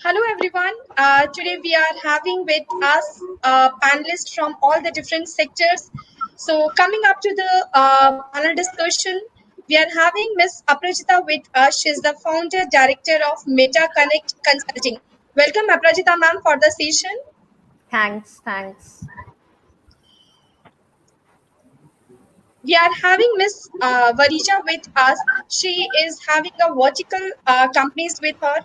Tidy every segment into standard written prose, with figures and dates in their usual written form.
Hello everyone. Today we are having with us panelists from all the different sectors. So coming up to the panel discussion, we are having Miss Aparajita with us. She is the founder director of MetaConnect Consulting. Welcome Aparajita ma'am for the session. Thanks. We are having Miss Varija with us. She is having a vertical companies with her.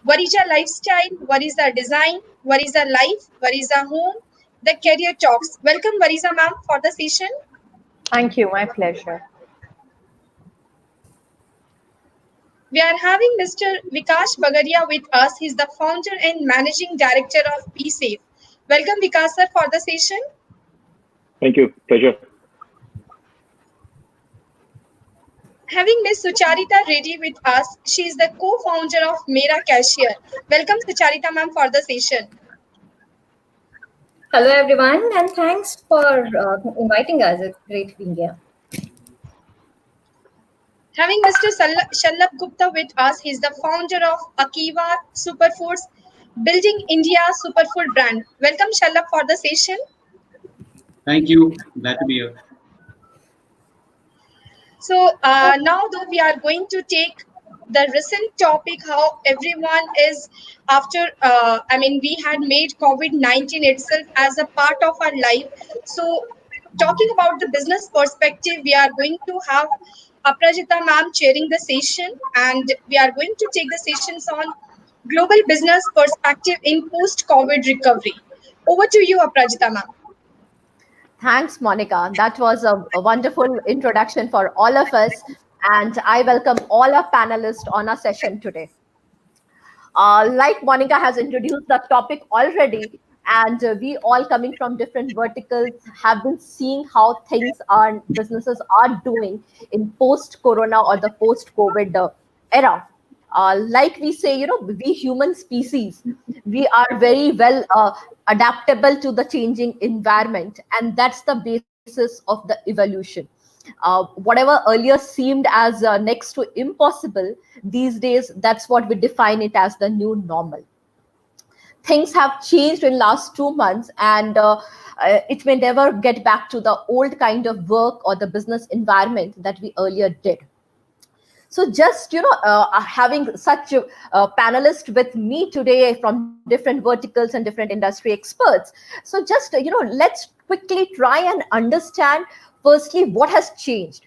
Varija Lifestyle, Varija Design, Varija Life, Varija Home, the Career Talks. Welcome, Varija ma'am, for the session. Thank you. My pleasure. We are having Mr. Vikas Bagaria with us. He's the founder and managing director of PeeSafe. Welcome, Vikas sir, for the session. Thank you. Pleasure. Having Miss Sucharita Reddy with us. She is the co-founder of MeraCashier. Welcome, Sucharita ma'am, for the session. Hello, everyone, and thanks for inviting us. It's great being here. Having Mr. Shalabh Gupta with us, he's the founder of AKIVA Superfoods, building India's superfood brand. Welcome, Shalabh, for the session. Thank you. Glad to be here. So now though we are going to take the recent topic, how everyone is after, we had made COVID-19 itself as a part of our life. So talking about the business perspective, we are going to have Aparajita ma'am chairing the session, and we are going to take the sessions on global business perspective in post-COVID recovery. Over to you, Aparajita ma'am. Thanks, Monica. That was a wonderful introduction for all of us. And I welcome all our panelists on our session today. Like Monica has introduced the topic already, and we all coming from different verticals have been seeing how things our businesses are doing in post-corona or the post-COVID era. Like we say, we human species, we are very well adaptable to the changing environment, and that's the basis of the evolution. Whatever earlier seemed as next to impossible, these days, that's what we define it as the new normal. Things have changed in last 2 months, and it may never get back to the old kind of work or the business environment that we earlier did. So just, having such panelists with me today from different verticals and different industry experts. So just, let's quickly try and understand firstly what has changed,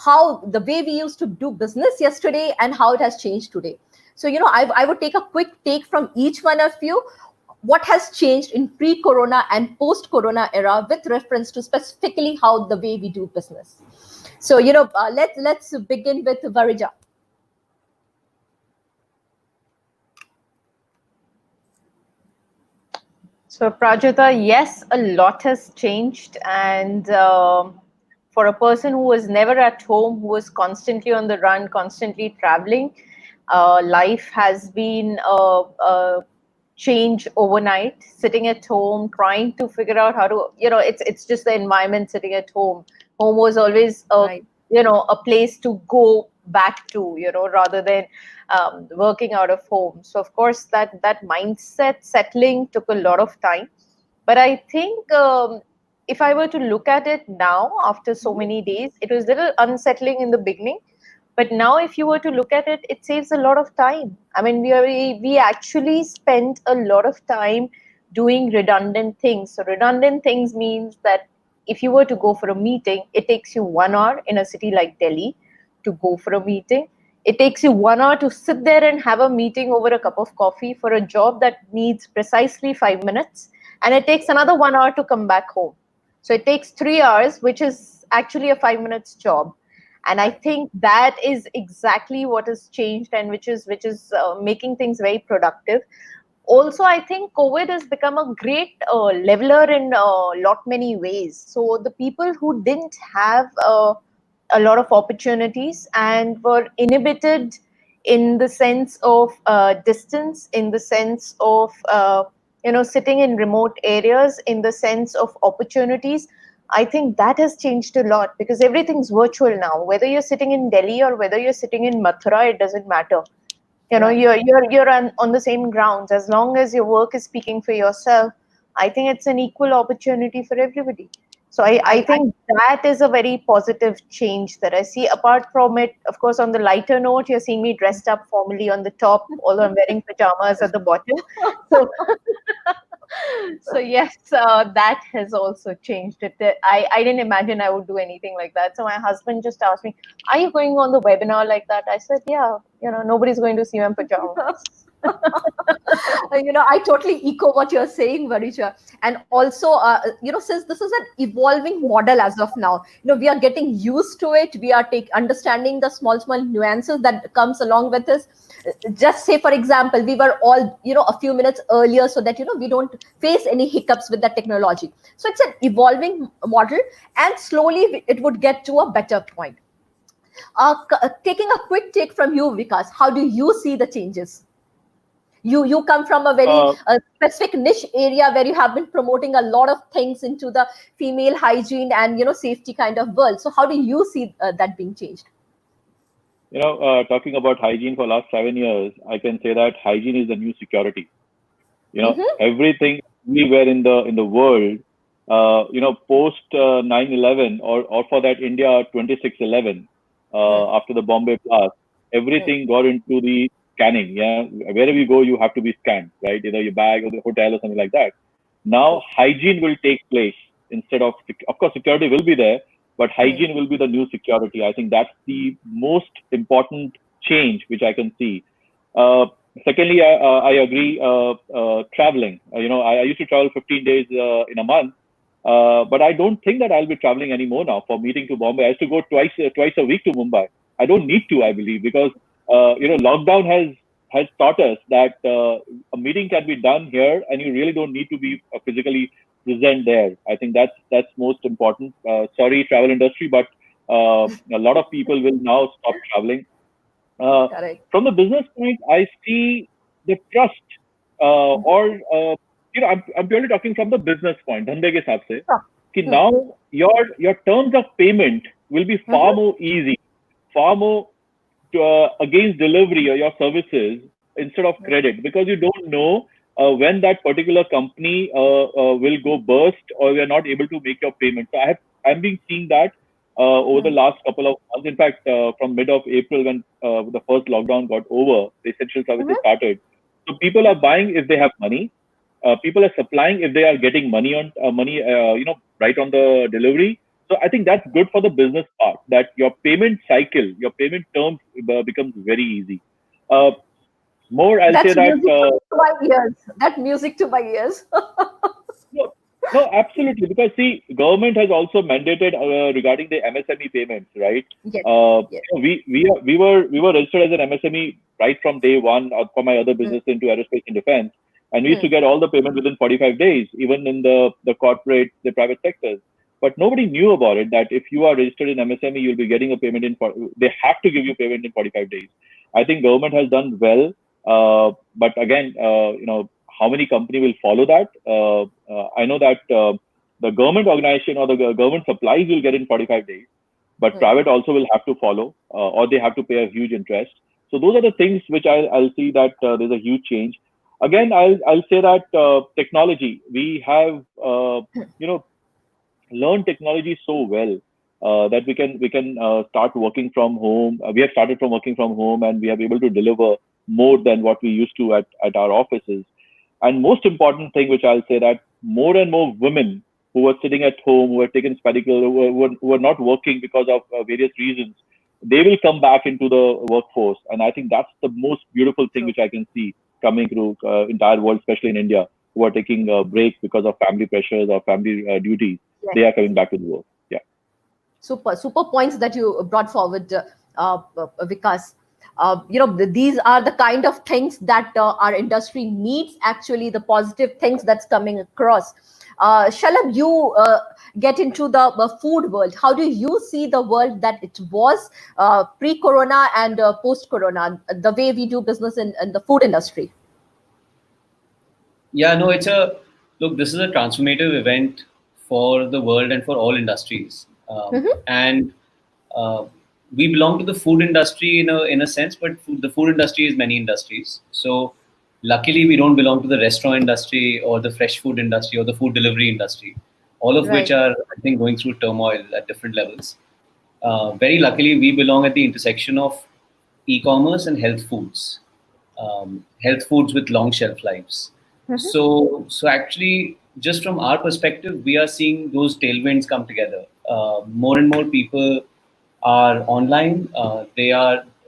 how the way we used to do business yesterday and how it has changed today. So, I would take a quick take from each one of you. What has changed in pre-corona and post-corona era with reference to specifically how the way we do business. So, let's begin with Varija. So, Prajita, yes, a lot has changed. And for a person who was never at home, who was constantly on the run, constantly traveling, life has been a change overnight. Sitting at home, trying to figure out how to, it's just the environment sitting at home. Home was always Right. a place to go back to, rather than working out of home. So of course that mindset settling took a lot of time. But I think if I were to look at it now after so many days, it was a little unsettling in the beginning. But now if you were to look at it, it saves a lot of time. I mean, we actually spent a lot of time doing redundant things. So redundant things means that if you were to go for a meeting, it takes you 1 hour in a city like Delhi to go for a meeting. It takes you 1 hour to sit there and have a meeting over a cup of coffee for a job that needs precisely 5 minutes. And it takes another 1 hour to come back home. So it takes 3 hours, which is actually a 5 minutes job. And I think that is exactly what has changed, and which is making things very productive. Also, I think COVID has become a great leveler in a lot many ways. So the people who didn't have a lot of opportunities and were inhibited in the sense of distance, in the sense of sitting in remote areas, in the sense of opportunities, I think that has changed a lot, because everything's virtual now. Whether you're sitting in Delhi or whether you're sitting in Mathura, it doesn't matter. you're on the same grounds. As long as your work is speaking for yourself, I think it's an equal opportunity for everybody. So I think that is a very positive change that I see. Apart from it, of course, on the lighter note, you're seeing me dressed up formally on the top, although I'm wearing pajamas at the bottom. So, so yes, that has also changed it. I didn't imagine I would do anything like that. So my husband just asked me, "Are you going on the webinar like that?" I said, "Yeah, nobody's going to see me in pajamas." I totally echo what you're saying, Varija. And also, since this is an evolving model as of now, we are getting used to it. We are understanding the small nuances that comes along with this. Just say, for example, we were all, a few minutes earlier so that, we don't face any hiccups with the technology. So it's an evolving model, and slowly it would get to a better point. Taking a quick take from you, Vikas, how do you see the changes? You come from a very specific niche area where you have been promoting a lot of things into the female hygiene and safety kind of world. So how do you see that being changed? Talking about hygiene for last 7 years, I can say that hygiene is the new security. Everything anywhere in the world, post 9/11 or for that India 26/11, after the Bombay blast, everything got into the scanning. Yeah, wherever you go, you have to be scanned, right? Either your bag or the hotel or something like that. Now hygiene will take place instead of course, security will be there, but hygiene will be the new security. I think that's the most important change which I can see. Secondly, I agree. Traveling. I used to travel 15 days in a month, but I don't think that I'll be traveling anymore now for meeting to Bombay. I used to go twice a week to Mumbai. I don't need to, I believe, because lockdown has taught us that a meeting can be done here, and you really don't need to be physically present there. I think that's most important. Sorry, travel industry, but a lot of people will now stop traveling. From the business point, I see the trust, I'm purely talking from the business point. धंधे के हिसाब से, कि now your terms of payment will be far more easy, far more against delivery or your services instead of credit, because you don't know when that particular company will go burst or we are not able to make your payment. So I'm been seeing that over the last couple of months. In fact, from mid of April, when the first lockdown got over, the essential services started. So people are buying if they have money. People are supplying if they are getting money right on the delivery. So I think that's good for the business part, that your payment cycle, your payment terms becomes very easy. More, I'll say that. To my ears. That music to my ears. No, absolutely. Because see, government has also mandated regarding the MSME payments, right? Yes. We were registered as an MSME right from day one for my other business into aerospace and defense, and we used to get all the payment within 45 days, even in the corporate, the private sectors. But nobody knew about it, that if you are registered in MSME, you'll be getting a payment they have to give you payment in 45 days. I think government has done well, but again, how many company will follow that? I know that the government organization or the government supplies will get in 45 days, but private also will have to follow, or they have to pay a huge interest. So those are the things which I'll see that there's a huge change. Again, I'll say that technology, we have learned technology so well that we can start working from home. We have started from working from home, and we are able to deliver more than what we used to at our offices. And most important thing, which I'll say, that more and more women who are sitting at home, who are taken sabbatical, who are not working because of various reasons, they will come back into the workforce. And I think that's the most beautiful thing which I can see coming through entire world, especially in India, who are taking a break because of family pressures or family duties. Yes. They are coming back to the work. Yeah. Super points that you brought forward, Vikas. These are the kind of things that our industry needs, actually, the positive things that's coming across. Shalabh, you get into the food world. How do you see the world that it was pre-corona and post-corona, the way we do business in the food industry? Yeah, no, this is a transformative event for the world and for all industries. And we belong to the food industry in a sense, but the food industry is many industries. So luckily, we don't belong to the restaurant industry or the fresh food industry or the food delivery industry, all of which are, I think, going through turmoil at different levels. Very luckily, we belong at the intersection of e-commerce and health foods with long shelf lives. So actually, just from our perspective, we are seeing those tailwinds come together. More and more people are online.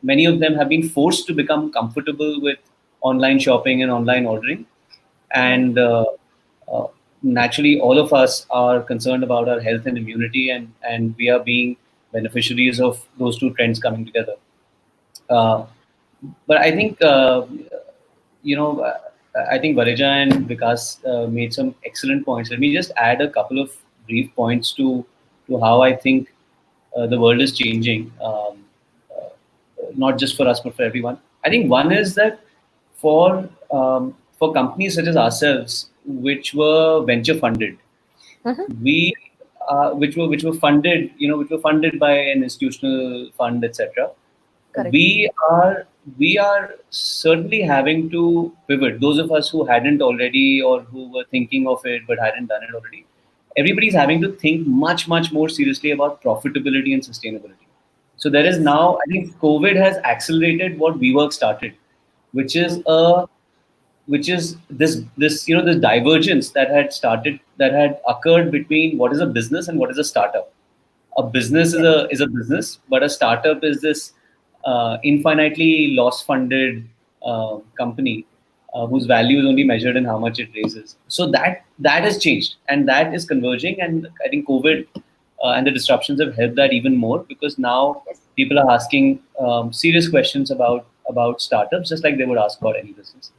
Many of them have been forced to become comfortable with online shopping and online ordering, and uh, naturally, all of us are concerned about our health and immunity, and we are being beneficiaries of those two trends coming together. Uh, but I think you know, I think Varija and Vikas made some excellent points. Let me just add a couple of brief points to how I think the world is changing, not just for us but for everyone. I think one is that for companies such as ourselves, which were venture funded, we which were funded, which were funded by an institutional fund, etc. We are we are certainly having to pivot. Those of us who hadn't already or who were thinking of it but hadn't done it already, everybody's having to think much more seriously about profitability and sustainability. So there is now, I think COVID has accelerated what WeWork started, which is this divergence that had occurred between what is a business and what is a startup. A business is a business, but a startup is this infinitely loss funded company whose value is only measured in how much it raises. So that has changed, and that is converging. And I think COVID and the disruptions have helped that even more, because now people are asking serious questions about startups, just like they would ask about any business.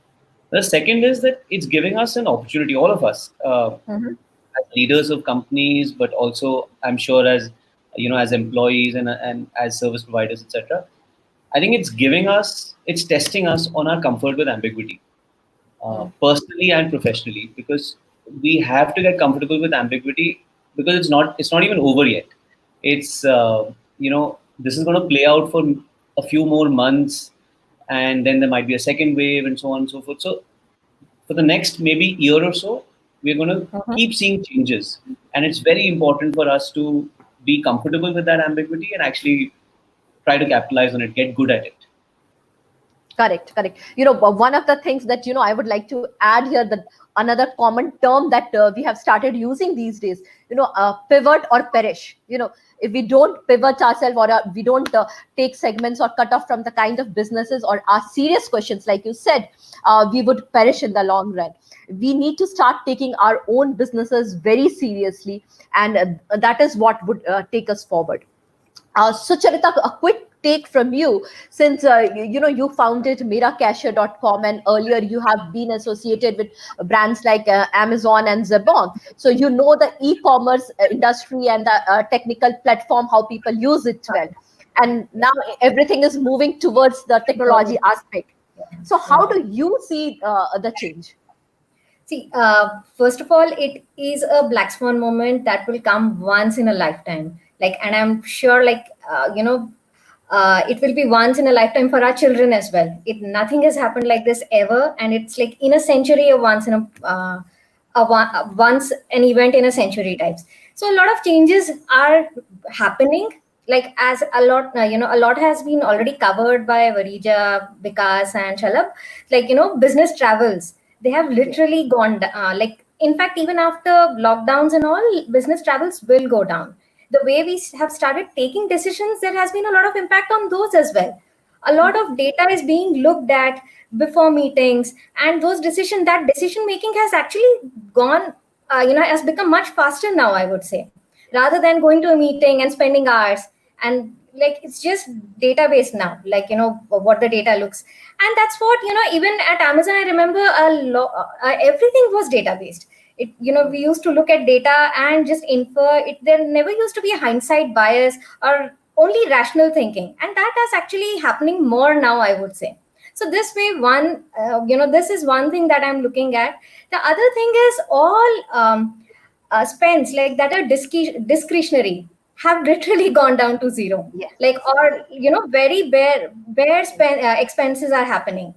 The second is that it's giving us an opportunity, all of us, as leaders of companies, but also I'm sure as as employees and as service providers, etc. I think it's testing us on our comfort with ambiguity, personally and professionally, because we have to get comfortable with ambiguity, because it's not even over yet. It's this is going to play out for a few more months, and then there might be a second wave and so on and so forth. So for the next maybe year or so, we're going to keep seeing changes, and it's very important for us to be comfortable with that ambiguity and actually try to capitalize on it, get good at it. Correct. One of the things that I would like to add here, that another common term that we have started using these days, pivot or perish. If we don't pivot ourselves, or we don't take segments or cut off from the kind of businesses or ask serious questions, like you said, we would perish in the long run. We need to start taking our own businesses very seriously, and that is what would take us forward. Sucharita, a quick take from you, since you founded MeraCashier.com, and earlier you have been associated with brands like Amazon and Zebon. So you know the e-commerce industry and the technical platform, how people use it well. And now everything is moving towards the technology aspect. So how do you see the change? See, first of all, it is a black swan moment that will come once in a lifetime. And I'm sure, it will be once in a lifetime for our children as well. Nothing has happened like this ever, and it's like in a century, or once an event in a century types. So a lot of changes are happening. As a lot has been already covered by Varija, Vikas, and Shalabh. Business travels, they have literally gone in fact, even after lockdowns and all, business travels will go down. The way we have started taking decisions, there has been a lot of impact on those as well. A lot of data is being looked at before meetings, and decision making has actually gone has become much faster now, I would say, rather than going to a meeting and spending hours. And it's just database now, what the data looks. And that's what, even at Amazon, I remember everything was data based. We used to look at data and just infer it. There never used to be a hindsight bias or only rational thinking, and that is actually happening more now, I would say. So this way, this is one thing that I'm looking at. The other thing is all spends that are discretionary. have literally gone down to zero. Yes. Like, or very bare expenses are happening.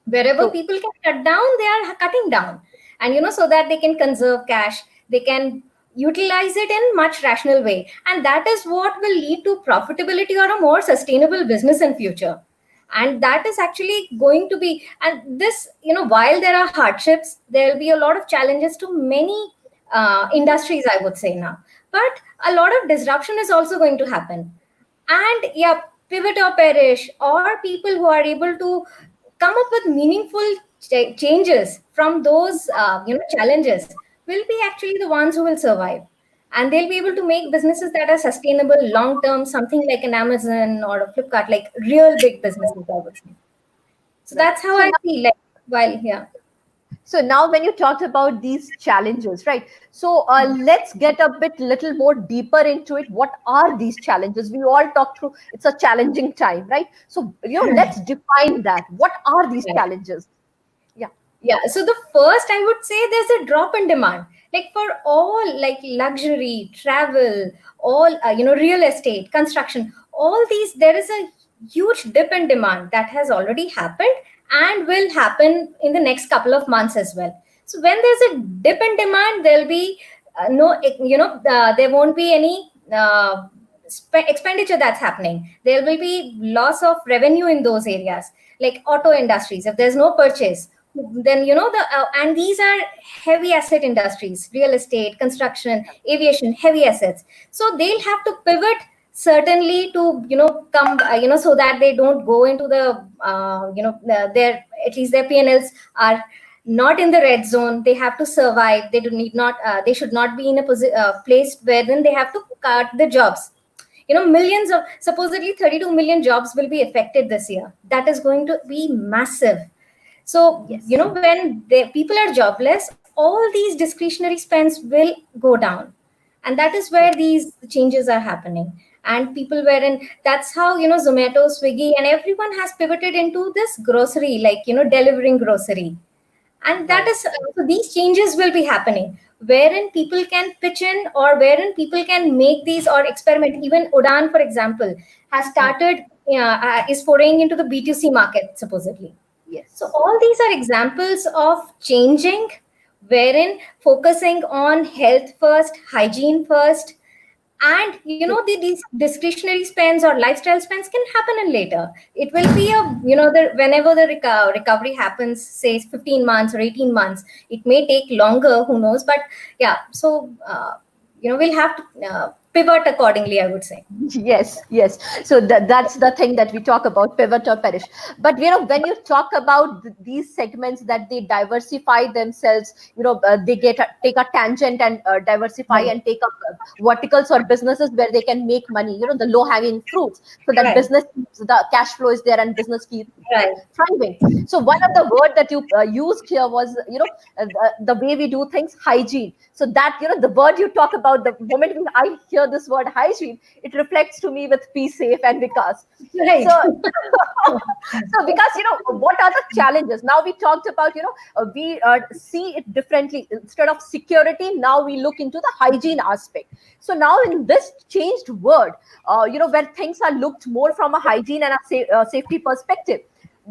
Wherever True. people can cut down, they are cutting down, and so that they can conserve cash, they can utilize it in much rational way, and that is what will lead to profitability or a more sustainable business in future. And that is actually going to be, and this, while there are hardships, there will be a lot of challenges to many industries, I would say now. But a lot of disruption is also going to happen. And yeah, pivot or perish, or people who are able to come up with meaningful changes from those challenges will be actually the ones who will survive, and they'll be able to make businesses that are sustainable long term, something like an Amazon or a Flipkart, like real big businesses, I would say. So Right. that's how So I now, feel like, while yeah. so now when you talked about these challenges, right? So let's get a little more deeper into it. What are these challenges? We all talk through, it's a challenging time, right? So, let's define that. What are these Right. challenges? Yeah. Yeah, so the first, I would say, there's a drop in demand, like for all, like luxury, travel, all real estate, construction, all these. There is a huge dip in demand that has already happened and will happen in the next couple of months as well. So when there's a dip in demand, there'll be no, there won't be any expenditure that's happening. There will be loss of revenue in those areas, like auto industries. If there's no purchase, then and these are heavy asset industries: real estate, construction, aviation, heavy assets. So they'll have to pivot, certainly, to come so that they don't go into the their, at least their P&Ls are not in the red zone. They have to survive. They do need not they should not be in a place where then they have to cut the jobs. Millions of, supposedly 32 million jobs will be affected this year. That is going to be massive. So, Yes. When people are jobless, all these discretionary spends will go down. And that is where these changes are happening. And people were in, that's how, Zomato, Swiggy, and everyone has pivoted into this grocery, like, delivering grocery. And that Right. is, so these changes will be happening, wherein people can pitch in, or wherein people can make these or experiment. Even Udan, for example, has started, is foraying into the B2C market, supposedly. So Yes. all these are examples of changing, wherein focusing on health first, hygiene first, and these discretionary spends or lifestyle spends can happen in later. It will be a whenever the recovery happens, say 15 months or 18 months. It may take longer, who knows? But yeah, so we'll have to pivot accordingly, I would say. Yes. So that's the thing that we talk about, pivot or perish. But when you talk about these segments that they diversify themselves, they take a tangent and diversify Right. and take up verticals or businesses where they can make money, the low hanging fruits, so that Right. business, the cash flow is there and business keeps Right. thriving. So one of the word that you used here was, the way we do things, hygiene. So that, the word you talk about, the moment I hear this word hygiene, it reflects to me with PeeSafe and Vikas. Right. So, so Vikas, what are the challenges? Now we talked about, we see it differently. Instead of security, now we look into the hygiene aspect. So now in this changed world, where things are looked more from a hygiene and a safety perspective,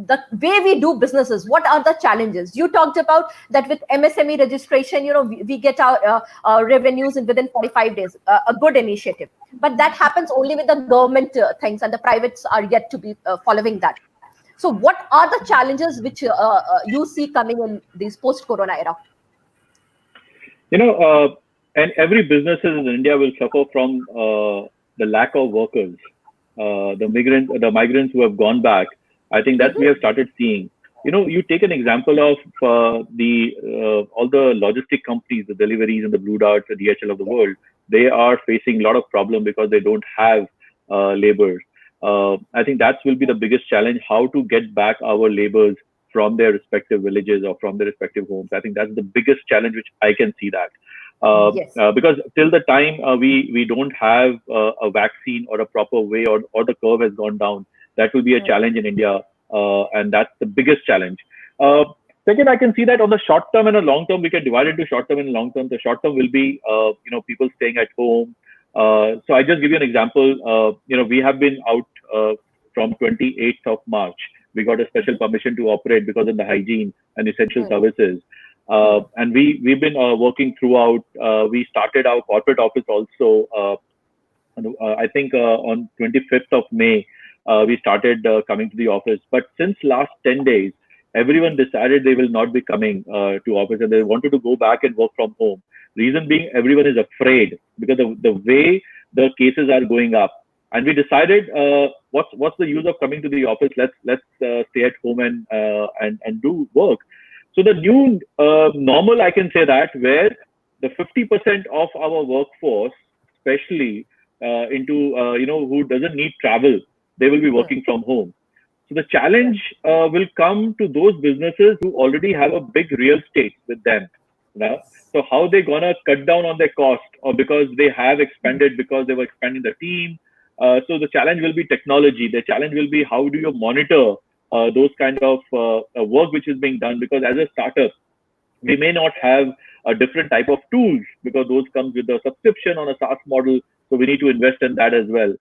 the way we do businesses, what are the challenges? You talked about that with MSME registration, we get our revenues in within 45 days, a good initiative. But that happens only with the government things, and the privates are yet to be following that. So what are the challenges which you see coming in this post-corona era? And every businesses in India will suffer from the lack of workers, the migrants who have gone back. I think that we have started seeing. You take an example of all the logistic companies, the deliveries and the Blue Darts, the DHL of the world. They are facing a lot of problem because they don't have labor. I think that will be the biggest challenge: how to get back our laborers from their respective villages or from their respective homes. I think that's the biggest challenge which I can see that. Yes. Because till the time we don't have a vaccine or a proper way, or the curve has gone down, that will be a challenge in India, and that's the biggest challenge. Second, I can see that on the short term and a long term, we can divide into short term and long term. The short term will be, people staying at home, So I just give you an example. We have been out from 28th of March. We got a special permission to operate because of the hygiene and essential services. And we've been working throughout. We started our corporate office also. I think on 25th of May, we started coming to the office. But since last 10 days, everyone decided they will not be coming to office and they wanted to go back and work from home. Reason being, everyone is afraid because of the way the cases are going up. And we decided, what's the use of coming to the office? Let's stay at home and do work. So the new normal, I can say that, where the 50% of our workforce, especially into who doesn't need travel, they will be working from home. So the challenge will come to those businesses who already have a big real estate with them. So how they gonna cut down on their cost, or because they have expanded because they were expanding the team. So the challenge will be technology. The challenge will be how do you monitor those kind of work which is being done, because as a startup, we may not have a different type of tools because those comes with a subscription on a SaaS model. So we need to invest in that as well.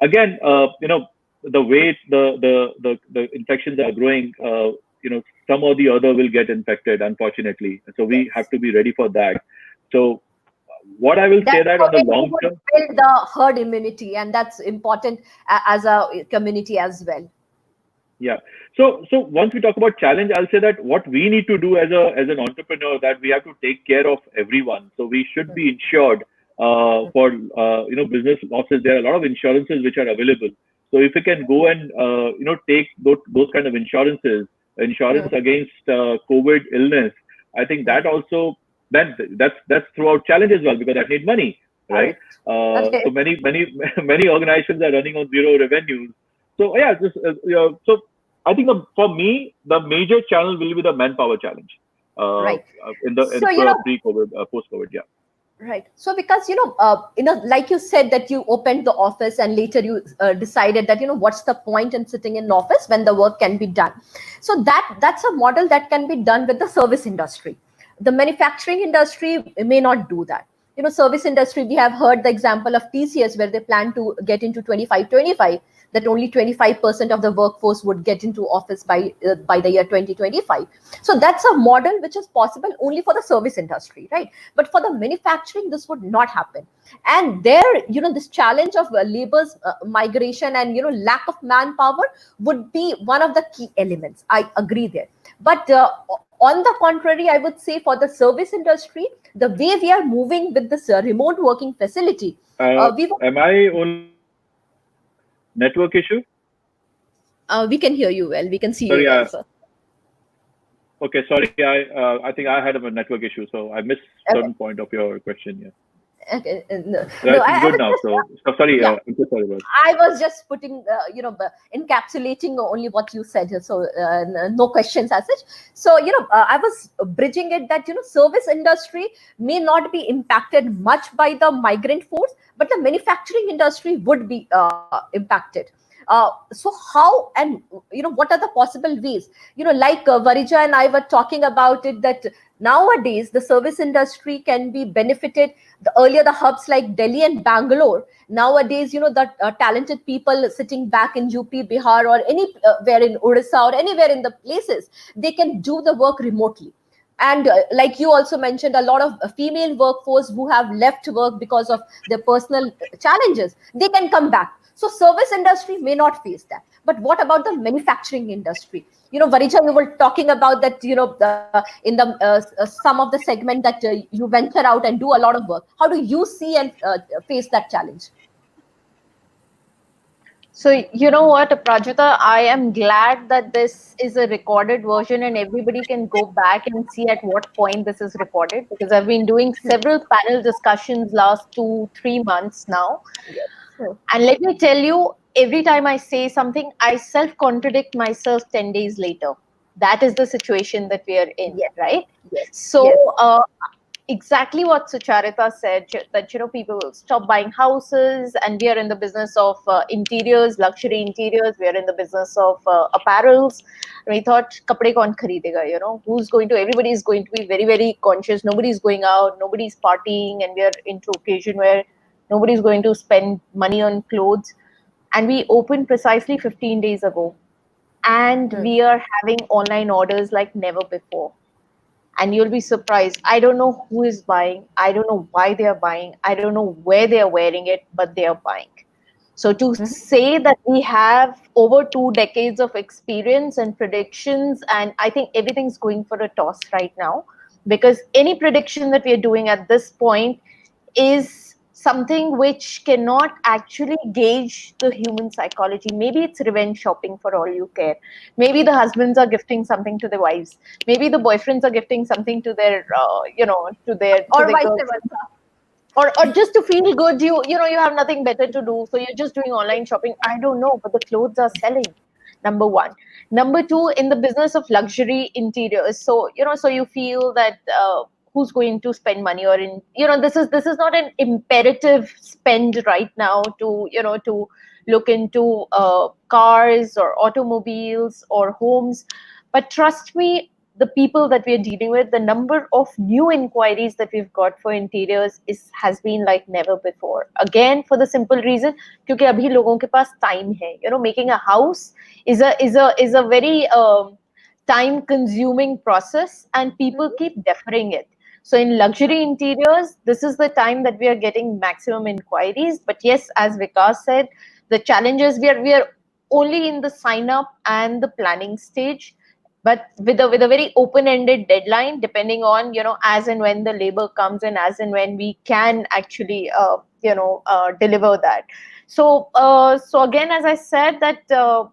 Again, the way the infections are growing, some or the other will get infected, unfortunately. So we have to be ready for that. So what I will say that on the long term, build the herd immunity, and that's important as a community as well. Yeah. So once we talk about challenge, I'll say that what we need to do as an entrepreneur, that we have to take care of everyone. So we should be insured for business losses. There are a lot of insurances which are available. So if we can go and take those kind of insurance against COVID illness, I think that also that's throughout challenge as well, because that need money, right? So many organizations are running on zero revenues. So yeah, so I think for me the major challenge will be the manpower challenge. In the pre-COVID, post-COVID, yeah. Right. So because, like you said that you opened the office and later you decided that, what's the point in sitting in office when the work can be done. So that's a model that can be done with the service industry. The manufacturing industry may not do that. Service industry, we have heard the example of TCS where they plan to get into 25-25, that only 25% of the workforce would get into office by the year 2025. So that's a model which is possible only for the service industry, right? But for the manufacturing, this would not happen. And there, this challenge of labor's migration and, lack of manpower would be one of the key elements. I agree there. But on the contrary, I would say for the service industry, the way we are moving with this remote working facility. Am I on network issue? We can hear you well. We can see you well, sir. Okay, sorry. I think I had a network issue, so I missed certain point of your question. Yeah. Okay. Good now. So sorry. Yeah. I'm so sorry about it. I was just putting, encapsulating only what you said. So no questions as such. So I was bridging it that service industry may not be impacted much by the migrant force, but the manufacturing industry would be impacted. So how and what are the possible ways? Like Varija and I were talking about it, that nowadays the service industry can be benefited. Earlier the hubs like Delhi and Bangalore, nowadays the talented people sitting back in UP, Bihar, or anywhere in Odisha or anywhere in the places, they can do the work remotely. And like you also mentioned, a lot of female workforce who have left work because of their personal challenges, they can come back. So service industry may not face that. But what about the manufacturing industry? Varija, you were talking about that, in the some of the segment that you venture out and do a lot of work. How do you see and face that challenge? So you know what, Aparajita, I am glad that this is a recorded version and everybody can go back and see at what point this is recorded, because I've been doing several panel discussions last 2-3 months now. Yes. And let me tell you, every time I say something, I self-contradict myself 10 days later. That is the situation that we are in, right? Yes. So exactly what Sucharita said, that people will stop buying houses, and we are in the business of interiors, luxury interiors. We are in the business of apparels. And we thought, kapde kaun kharidega? Who's going to? Everybody is going to be very, very conscious. Nobody's going out. Nobody's partying, and we are into occasion where nobody's going to spend money on clothes. And we opened precisely 15 days ago, and we are having online orders like never before. And you'll be surprised. I don't know who is buying. I don't know why they are buying. I don't know where they are wearing it, but they are buying. So to say that we have over 2 decades of experience and predictions, and I think everything's going for a toss right now, because any prediction that we are doing at this point is something which cannot actually gauge the human psychology. Maybe it's revenge shopping for all you care. Maybe the husbands are gifting something to their wives. Maybe the boyfriends are gifting something to their, to their Vice girls. versa. Or just to feel good, you have nothing better to do, so you're just doing online shopping. I don't know, but the clothes are selling. Number one. Number two, in the business of luxury interiors, so you feel that who's going to spend money, or this is not an imperative spend right now to to look into cars or automobiles or homes. But trust me, the people that we're dealing with, the number of new inquiries that we've got for interiors has been like never before. Again, for the simple reason, क्योंकि अभी लोगों के पास time है. Making a house is a very time consuming process, and people keep deferring it. So in luxury interiors, this is the time that we are getting maximum inquiries. But yes, as Vikas said, the challenges, we are only in the sign up and the planning stage, but with a very open-ended deadline, depending on as and when the labor comes in, as and when we can actually deliver that. So again, as I said, that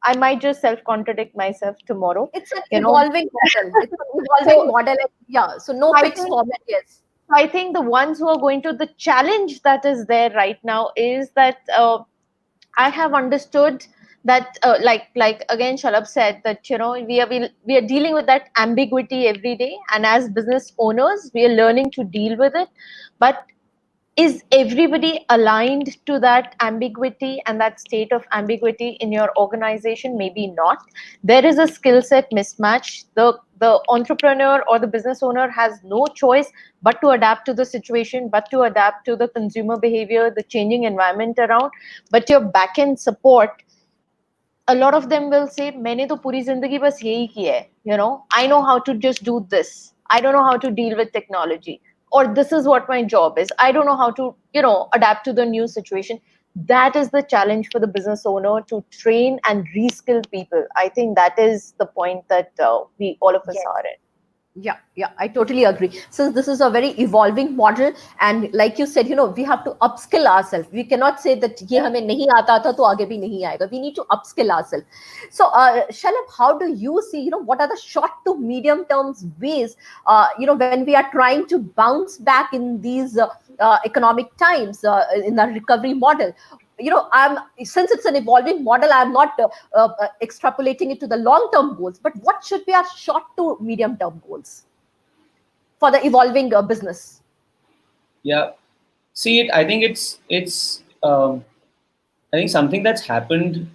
I might just self-contradict myself tomorrow. It's an evolving model. It's an evolving model. Yeah. So no fixed format. Yes. I think the ones who are going to, the challenge that is there right now is that I have understood that like again Shalabh said, that we are dealing with that ambiguity every day, and as business owners we are learning to deal with it. But is everybody aligned to that ambiguity and that state of ambiguity in your organization? Maybe not. There is a skill set mismatch. The entrepreneur or the business owner has no choice but to adapt to the situation, but to adapt to the consumer behavior, the changing environment around. But your back-end support, a lot of them will say, मैंने तो पूरी जिंदगी बस यही किया है. I know how to just do this. I don't know how to deal with technology, or this is what my job is. I don't know how to, adapt to the new situation. That is the challenge for the business owner, to train and reskill people. I think that is the point that we all of us are in. Yeah, I totally agree. Since this is a very evolving model, and like you said, we have to upskill ourselves. We cannot say that ye hame nahi aata tha to aage bhi nahi aayega. We need to upskill ourselves. So, Shalabh, how do you see, what are the short to medium term ways, when we are trying to bounce back in these economic times, in the recovery model? Since it's an evolving model, I'm not extrapolating it to the long-term goals, but what should be our short to medium-term goals for the evolving business? Yeah, see, I think it's I think something that's happened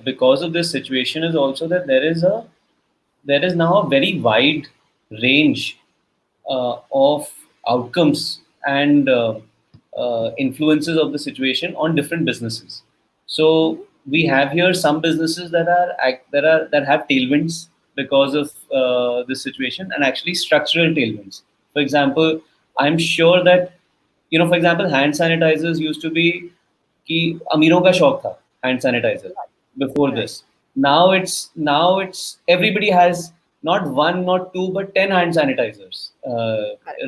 because of this situation is also that there is now a very wide range of outcomes and influences of the situation on different businesses. So we have here some businesses that have tailwinds because of this situation, and actually structural tailwinds. For example, I'm sure that for example, hand sanitizers used to be कि अमीरों का शौक था hand sanitizer before this. Now it's everybody has not one, not two, but 10 hand sanitizers,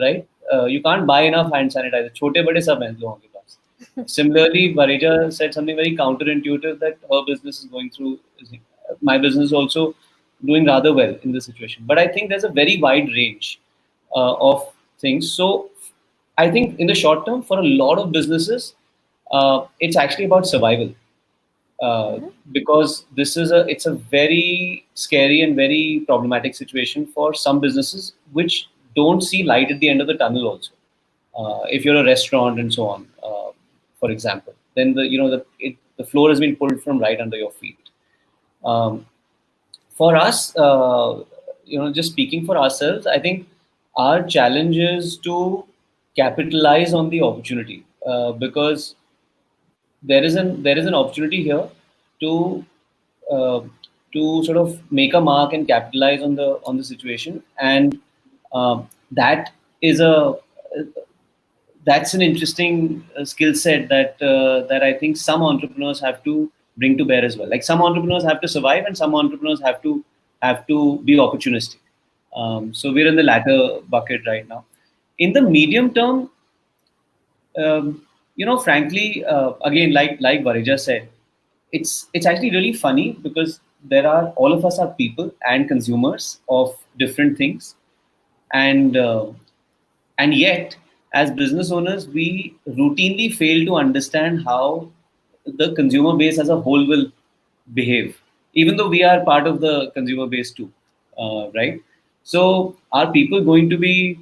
right? You can't buy enough hand sanitizer. छोटे बड़े सब हैं लोगों के पास. Similarly, Varija said something very counterintuitive, that her business is going through. My business is also doing rather well in this situation. But I think there's a very wide range of things. So I think in the short term, for a lot of businesses, it's actually about survival. Because it's a very scary and very problematic situation for some businesses which don't see light at the end of the tunnel also. If you're a restaurant and so on, for example, then the floor has been pulled from right under your feet. Um, for us, just speaking for ourselves, I think our challenge is to capitalize on the opportunity, because there is an opportunity here to uh, sort of make a mark and capitalize on the situation, and that is a that's an interesting skill set that I think some entrepreneurs have to bring to bear as well. Like, some entrepreneurs have to survive, and some entrepreneurs have to be opportunistic. So we're in the latter bucket right now. In the medium term, frankly, again, like Varija said, it's actually really funny because all of us are people and consumers of different things, and yet, as business owners, we routinely fail to understand how the consumer base as a whole will behave, even though we are part of the consumer base too, right? So, are people going to be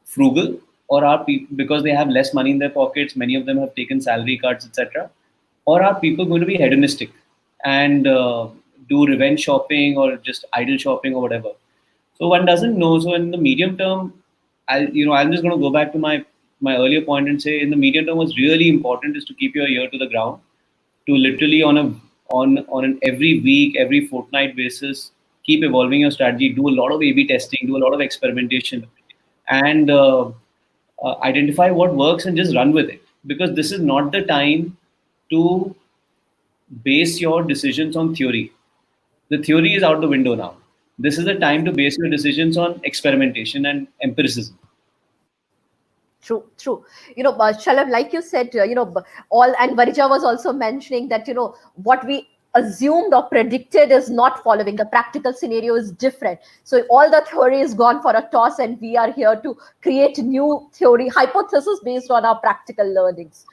frugal, or are people, because they have less money in their pockets, many of them have taken salary cuts, etc., or are people going to be hedonistic and do revenge shopping or just idle shopping or whatever? So one doesn't know. So in the medium term, I'm just going to go back to my earlier point and say, in the medium term, what's really important is to keep your ear to the ground, to literally on an every week, every fortnight basis, keep evolving your strategy, do a lot of A/B testing, do a lot of experimentation, and identify what works and just run with it. Because this is not the time to base your decisions on theory. The theory is out the window now. This is the time to base your decisions on experimentation and empiricism. True, true. Shalabh, like you said, all, and Varija was also mentioning that, what we assumed or predicted is not following. The practical scenario is different. So all the theory is gone for a toss, and we are here to create new theory, hypothesis based on our practical learnings.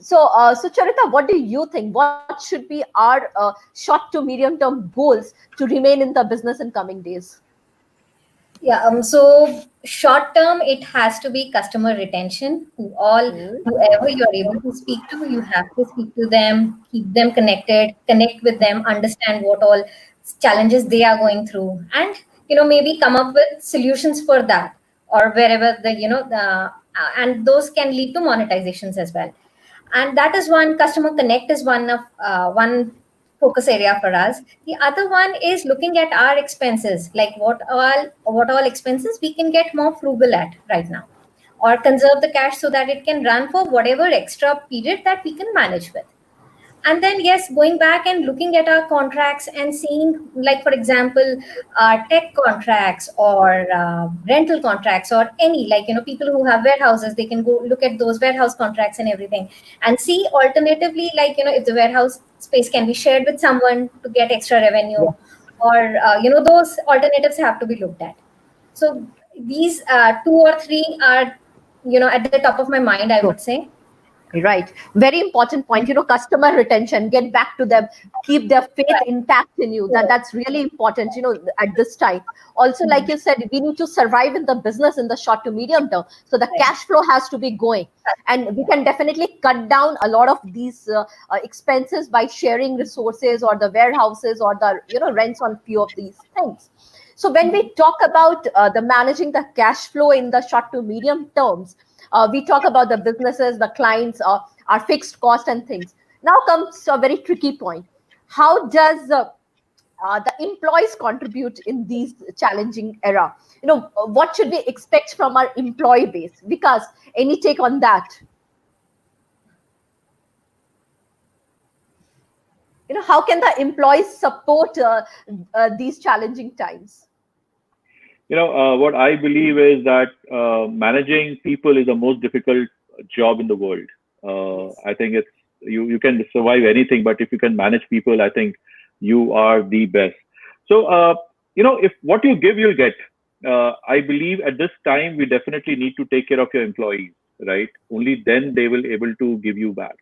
So, Sucharita, what do you think? What should be our short to medium term goals to remain in the business in coming days? Yeah. So short term, it has to be customer retention. Whoever you're able to speak to, you have to speak to them, keep them connected, connect with them, understand what all challenges they are going through, and maybe come up with solutions for that, or wherever and those can lead to monetizations as well. And that is one. Customer connect is one focus area for us. The other one is looking at our expenses, like what all expenses we can get more frugal at right now, or conserve the cash so that it can run for whatever extra period that we can manage with. And then, yes, going back and looking at our contracts and seeing, like, for example, tech contracts or rental contracts, or any, like, people who have warehouses, they can go look at those warehouse contracts and everything, and see alternatively, like, if the warehouse space can be shared with someone to get extra revenue, or those alternatives have to be looked at. So these two or three are at the top of my mind, I would say. Right. Very important point. Customer retention, get back to them, keep their faith intact in you. That's really important, at this time. Also, like you said, we need to survive in the business in the short to medium term. So the cash flow has to be going. And we can definitely cut down a lot of these expenses by sharing resources, or the warehouses, or the, rents on few of these things. So when we talk about the managing the cash flow in the short to medium terms, we talk about the businesses, the clients, our fixed cost and things. Now comes a very tricky point. How does the employees contribute in these challenging era? What should we expect from our employee base? Vikas, any take on that? How can the employees support these challenging times? What I believe is that managing people is the most difficult job in the world. I think you can survive anything, but if you can manage people, I think you are the best. So, if what you give, you'll get. I believe at this time, we definitely need to take care of your employees, right? Only then they will able to give you back.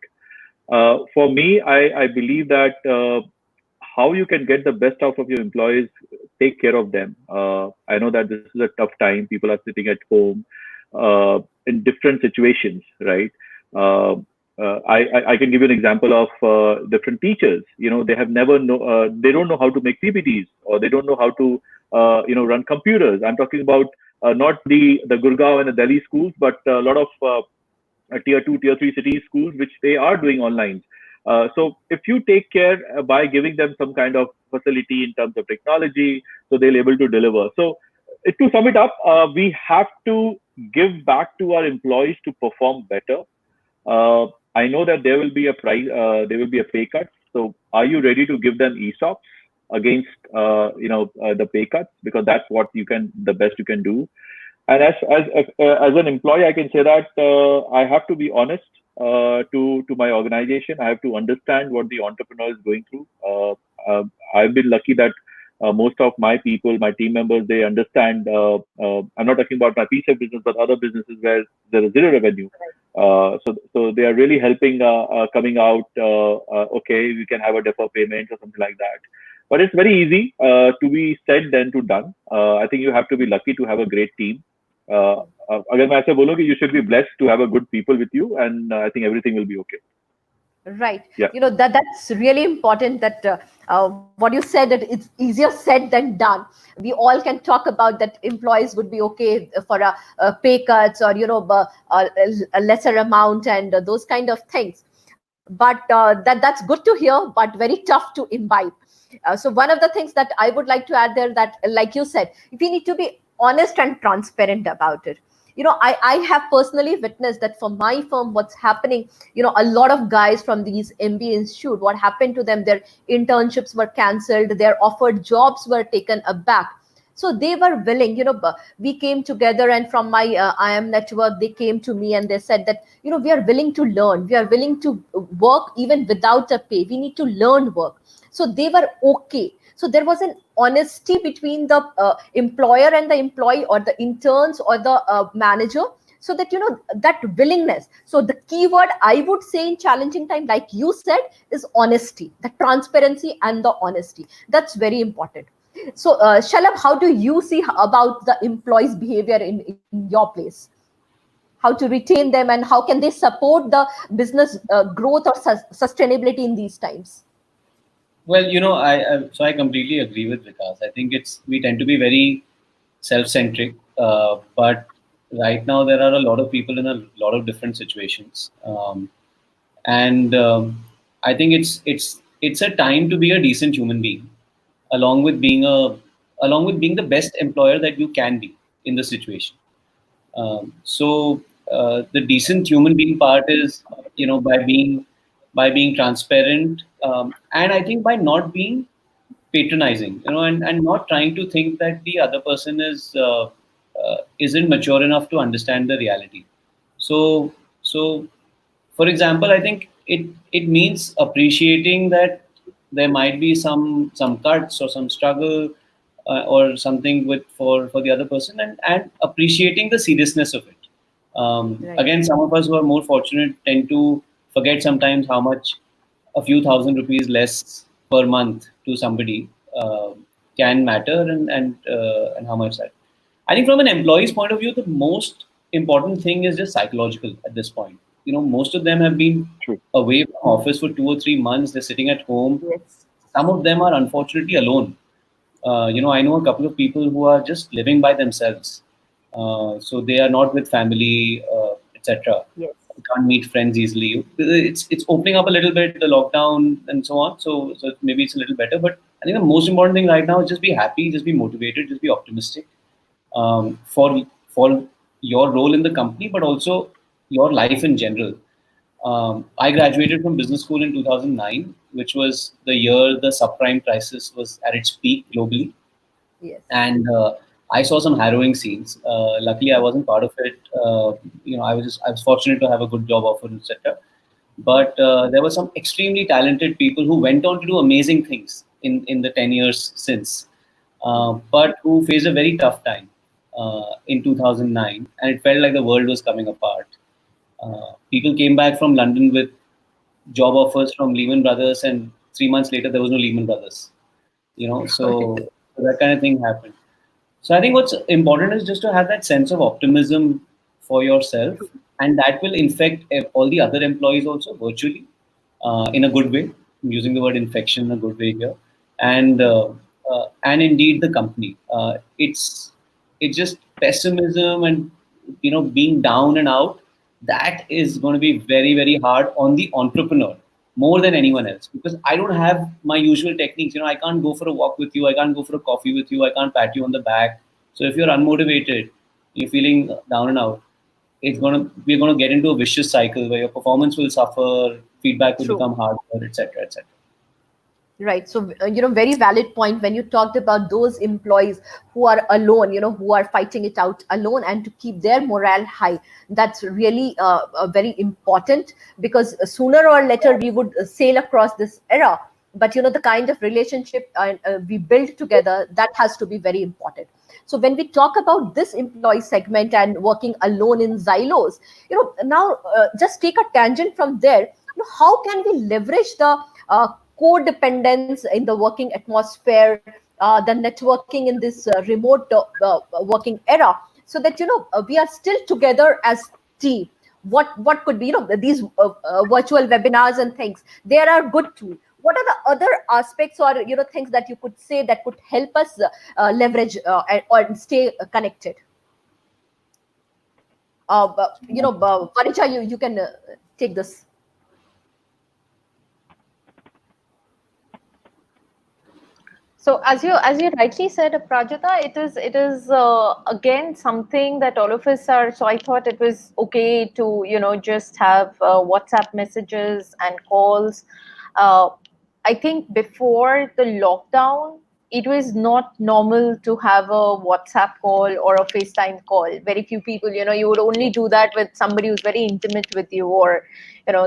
For me, I believe that how you can get the best out of your employees take care of them. I know that this is a tough time. People are sitting at home in different situations, right? I can give you an example of different teachers. They have never know, they don't know how to make PPTs, or they don't know how to run computers. I'm talking about not the Gurgaon and the Delhi schools, but a lot of tier 2, tier 3 city schools, which they are doing online. So if you take care by giving them some kind of facility in terms of technology, so they'll able to deliver. So to sum it up, we have to give back to our employees to perform better. I know that there will be a price, there will be a pay cut. So are you ready to give them ESOPs against the pay cuts? Because that's what the best you can do. And as an employee, I can say that I have to be honest to my organization. I have to understand what the entrepreneur is going through. I've been lucky that most of my people, my team members, they understand. I'm not talking about my PeeSafe business, but other businesses where there is zero revenue. So they are really helping coming out. Okay, we can have a defer payment or something like that. But it's very easy to be said than to done. I think you have to be lucky to have a great team. अगर मैं ऐसे बोलूँ कि you should be blessed to have a good people with you, and I think everything will be okay. Right. Yeah. That's really important, that what you said, that it's easier said than done. We all can talk about that employees would be okay for a pay cuts, or a lesser amount, and those kind of things. But that's good to hear, but very tough to imbibe. So one of the things that I would like to add there, that like you said, we need to be honest and transparent about it. I have personally witnessed that for my firm, what's happening, a lot of guys from these MBA institute, what happened to them, their internships were cancelled, their offered jobs were taken aback. So they were willing, we came together, and from my IM network, they came to me and they said that, we are willing to learn, we are willing to work even without a pay, we need to learn work. So they were okay. So there was an honesty between the employer and the employee, or the interns or the manager, so that, that willingness. So the keyword I would say in challenging time, like you said, is honesty, the transparency and the honesty. That's very important. So Shalabh, how do you see about the employees' behavior in your place? How to retain them, and how can they support the business growth or sustainability in these times? Well, I completely agree with Vikas. I think we tend to be very self-centric, but right now there are a lot of people in a lot of different situations, and I think it's a time to be a decent human being, along with being the best employer that you can be in the situation. So the decent human being part is, by being transparent, and I think by not being patronizing, and not trying to think that the other person isn't mature enough to understand the reality. So for example, I think it means appreciating that there might be some cuts or some struggle, or something for the other person, and appreciating the seriousness of it. Right. Again, some of us who are more fortunate tend to forget sometimes how much a few thousand rupees less per month to somebody can matter, and how much that. I think from an employee's point of view, the most important thing is just psychological at this point. Most of them have been away from office for 2 or 3 months. They're sitting at home. Yes. Some of them are unfortunately alone. I know a couple of people who are just living by themselves. So they are not with family, etc. Yes. Can't meet friends easily. It's opening up a little bit, the lockdown and so on. So maybe it's a little better. But I think the most important thing right now is just be happy, just be motivated, just be optimistic, for your role in the company, but also your life in general. I graduated from business school in 2009, which was the year the subprime crisis was at its peak globally. Yes. And I saw some harrowing scenes. Luckily, I wasn't part of it. I was fortunate to have a good job offer, etc. But there were some extremely talented people who went on to do amazing things in the 10 years since, but who faced a very tough time in 2009, and it felt like the world was coming apart. People came back from London with job offers from Lehman Brothers, and 3 months later there was no Lehman Brothers. So that kind of thing happened. So I think what's important is just to have that sense of optimism for yourself, and that will infect all the other employees also virtually, in a good way. I'm using the word infection in a good way here, and indeed the company. It's just pessimism and being down and out. That is going to be very very hard on the entrepreneur more than anyone else, because I don't have my usual techniques. I can't go for a walk with you. I can't go for a coffee with you. I can't pat you on the back. So if you're unmotivated, you're feeling down and out, we're gonna get into a vicious cycle where your performance will suffer, feedback will True. become harder, etc., etc. Right. So, very valid point when you talked about those employees who are alone, who are fighting it out alone, and to keep their morale high. That's really very important, because sooner or later we would sail across this era. But, the kind of relationship we build together, that has to be very important. So when we talk about this employee segment and working alone in silos, now just take a tangent from there. How can we leverage the codependence in the working atmosphere, the networking in this remote working era, so that we are still together as team. What could be these virtual webinars and things? There are good tools. What are the other aspects or things that you could say that could help us leverage or stay connected? Varija, you can take this. So as you rightly said, Aparajita, it is again something that all of us are. So I thought it was okay to just have WhatsApp messages and calls. I think before the lockdown, it was not normal to have a WhatsApp call or a FaceTime call. Very few people, you would only do that with somebody who's very intimate with you, or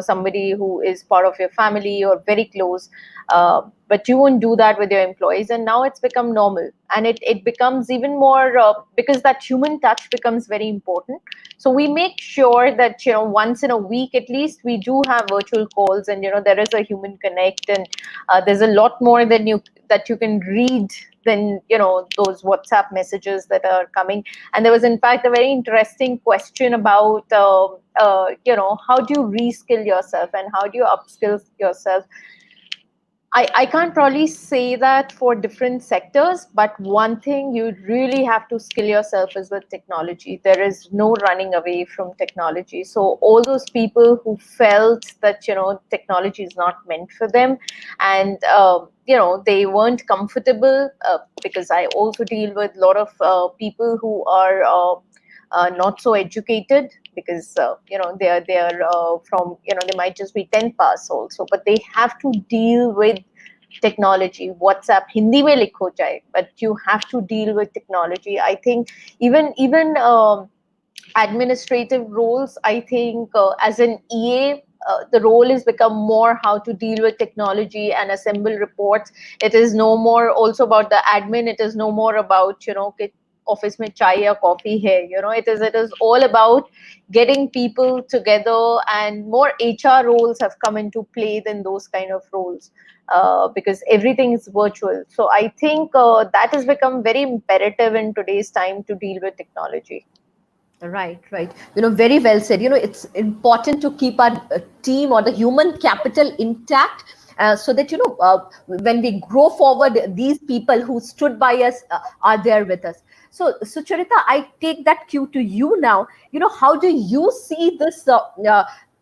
somebody who is part of your family or very close. But you won't do that with your employees, and now it's become normal, and it becomes even more because that human touch becomes very important. So we make sure that once in a week at least we do have virtual calls, and there is a human connect, and there's a lot more that you can read than those WhatsApp messages that are coming. And there was in fact a very interesting question about how do you reskill yourself and how do you upskill yourself. I can't probably say that for different sectors, but one thing you really have to skill yourself is with technology. There is no running away from technology. So all those people who felt that, technology is not meant for them, and, they weren't comfortable, because I also deal with a lot of people who are not so educated, because they are from they might just be 10 pass also, but they have to deal with technology. WhatsApp Hindi mein likho chahe, but you have to deal with technology. I think even administrative roles, I think as an EA, the role has become more how to deal with technology and assemble reports. It is no more also about the admin. It is no more about office mein chai or coffee hai. It is all about getting people together, and more HR roles have come into play than those kind of roles, because everything is virtual. So I think that has become very imperative in today's time to deal with technology. Right. Very well said. It's important to keep our team or the human capital intact, so that when we grow forward, these people who stood by us are there with us. So Sucharita, I take that cue to you now. How do you see this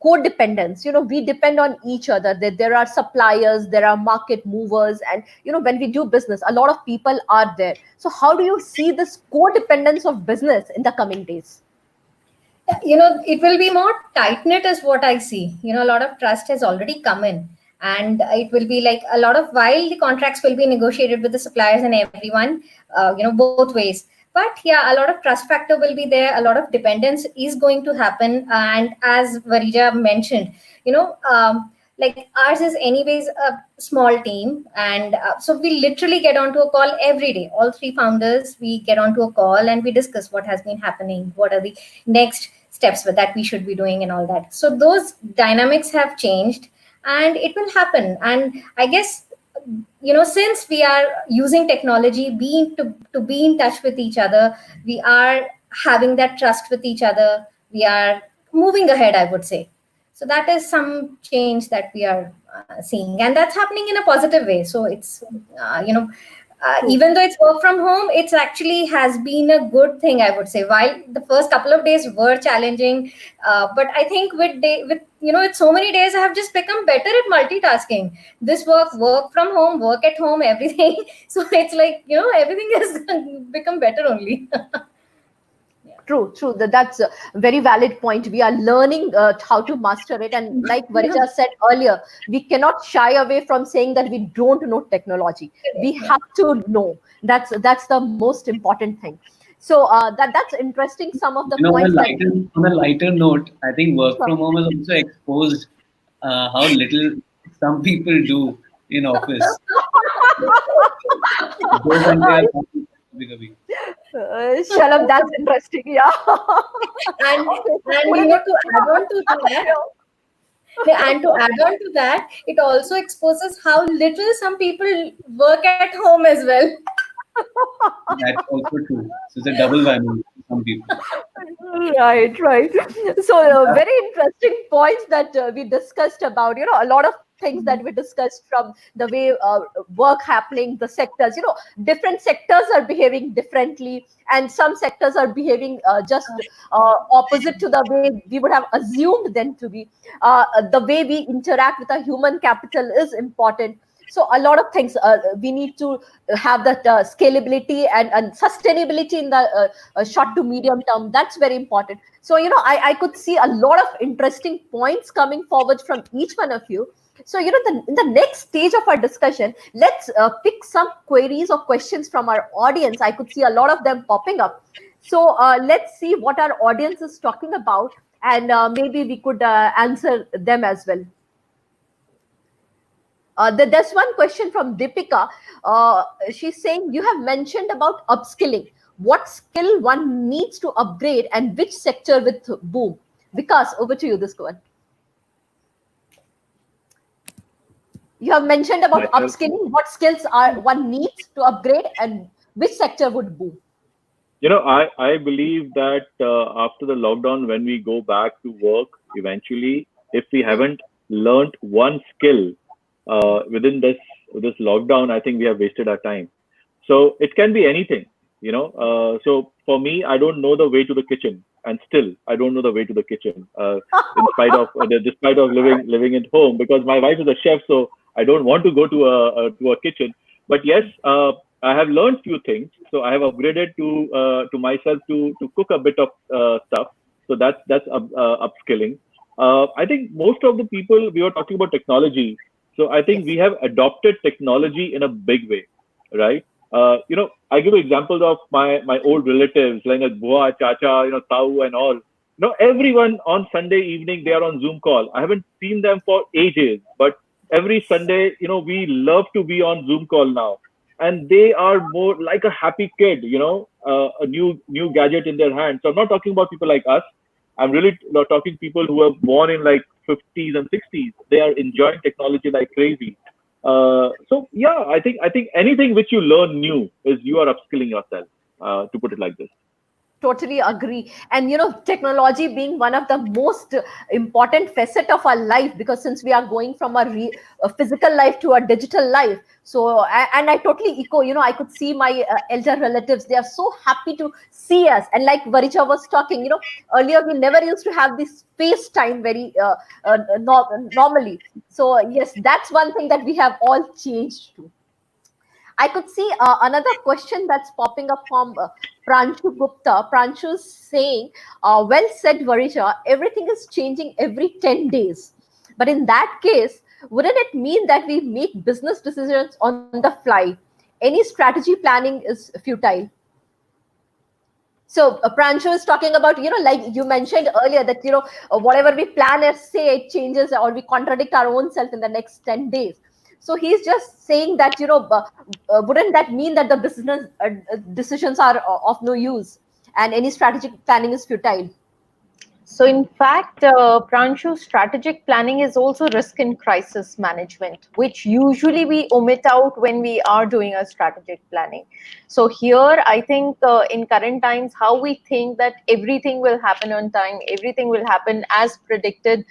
codependence? We depend on each other. There are suppliers, there are market movers, and when we do business, a lot of people are there. So how do you see this codependence of business in the coming days? It will be more tight knit is what I see. A lot of trust has already come in, and it will be like a lot of, while the contracts will be negotiated with the suppliers and everyone, both ways. But yeah, a lot of trust factor will be there. A lot of dependence is going to happen. And as Varija mentioned, like ours is anyways a small team, and so we literally get onto a call every day. All three founders, we get onto a call and we discuss what has been happening, what are the next steps that we should be doing, and all that. So those dynamics have changed, and it will happen. And I guess since we are using technology, to be in touch with each other, we are having that trust with each other, we are moving ahead, I would say. So that is some change that we are seeing, and that's happening in a positive way. So it's even though it's work from home, it's actually has been a good thing, I would say. While the first couple of days were challenging, but I think with so many days, I have just become better at multitasking. This work from home, work at home, everything. So it's like, everything has become better only. True. That's a very valid point. We are learning how to master it. And like Varija said earlier, we cannot shy away from saying that we don't know technology. We have to know. That's the most important thing. So that's interesting. Some of the points on a lighter note, I think work from home has also exposed how little some people do in office. Shalabh, that's interesting. Yeah. and to add on to that, it also exposes how little some people work at home as well. That's also true. So it's a double whammy for some people. Right. So very interesting points that we discussed about, a lot of things that we discussed, from the way work happening, the sectors, different sectors are behaving differently, and some sectors are behaving just opposite to the way we would have assumed them to be. The way we interact with our human capital is important. So a lot of things we need to have that scalability and sustainability in the short to medium term. That's very important. So I could see a lot of interesting points coming forward from each one of you. So in the next stage of our discussion, let's pick some queries or questions from our audience. I could see a lot of them popping up. So let's see what our audience is talking about, and maybe we could answer them as well. There's one question from Deepika. She's saying, you have mentioned about upskilling. What skill one needs to upgrade, and which sector with boom? Vikas, over to you this one. You have mentioned about upskilling. What skills are one needs to upgrade, and which sector would boom? I believe that after the lockdown, when we go back to work, eventually, if we haven't learned one skill within this lockdown, I think we have wasted our time. So it can be anything, So for me, I don't know the way to the kitchen, and still I don't know the way to the kitchen, despite of living at home, because my wife is a chef, so I don't want to go to a kitchen. But yes, I have learned few things, so I have upgraded to myself to cook a bit of stuff. So that's upskilling. I think most of the people, we were talking about technology. So I think we have adopted technology in a big way, right? I give examples of my old relatives, like Bua, Chacha, Tau and all. Everyone on Sunday evening, they are on Zoom call. I haven't seen them for ages, but every Sunday, we love to be on Zoom call now. And they are more like a happy kid, a new gadget in their hand. So I'm not talking about people like us. I'm really talking people who are born in like 50s and 60s. They are enjoying technology like crazy. So yeah, I think anything which you learn new is you are upskilling yourself, to put it like this. Totally agree. And technology being one of the most important facet of our life, because since we are going from a physical life to a digital life, so and I totally echo. I could see my elder relatives, they are so happy to see us. And like Varija was talking, earlier we never used to have this face time very normally. So yes, that's one thing that we have all changed to. I could see another question that's popping up from Pranshu Gupta. Pranshu is saying, well said, Varija, everything is changing every 10 days. But in that case, wouldn't it mean that we make business decisions on the fly? Any strategy planning is futile. So Pranshu is talking about, like you mentioned earlier, that, whatever we plan or say, it changes or we contradict our own self in the next 10 days. So he's just saying that, wouldn't that mean that the business decisions are of no use and any strategic planning is futile? So, in fact, Pranshu, strategic planning is also risk and crisis management, which usually we omit out when we are doing a strategic planning. So, here I think in current times, how we think that everything will happen on time, everything will happen as predicted.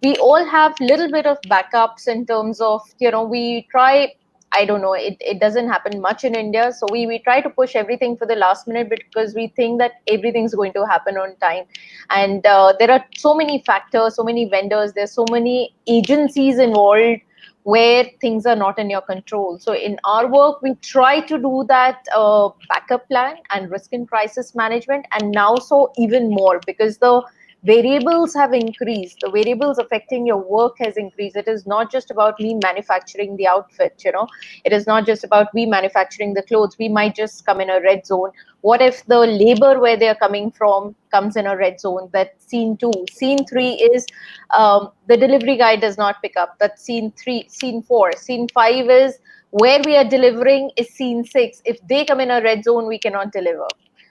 We all have little bit of backups in terms of, we try. I don't know, it doesn't happen much in India. So we try to push everything for the last minute because we think that everything's going to happen on time. And there are so many factors, so many vendors, there's so many agencies involved where things are not in your control. So in our work, we try to do that backup plan and risk and crisis management. And now so even more because the variables have increased, the variables affecting your work has increased. It is not just about me manufacturing the outfit, it is not just about we manufacturing the clothes. We might just come in a red zone. What if the labor where they're coming from comes in a red zone? That's scene 2. Scene 3 is the delivery guy does not pick up. That's scene 3. Scene 4. Scene 5 is where we are delivering is scene 6. If they come in a red zone, we cannot deliver.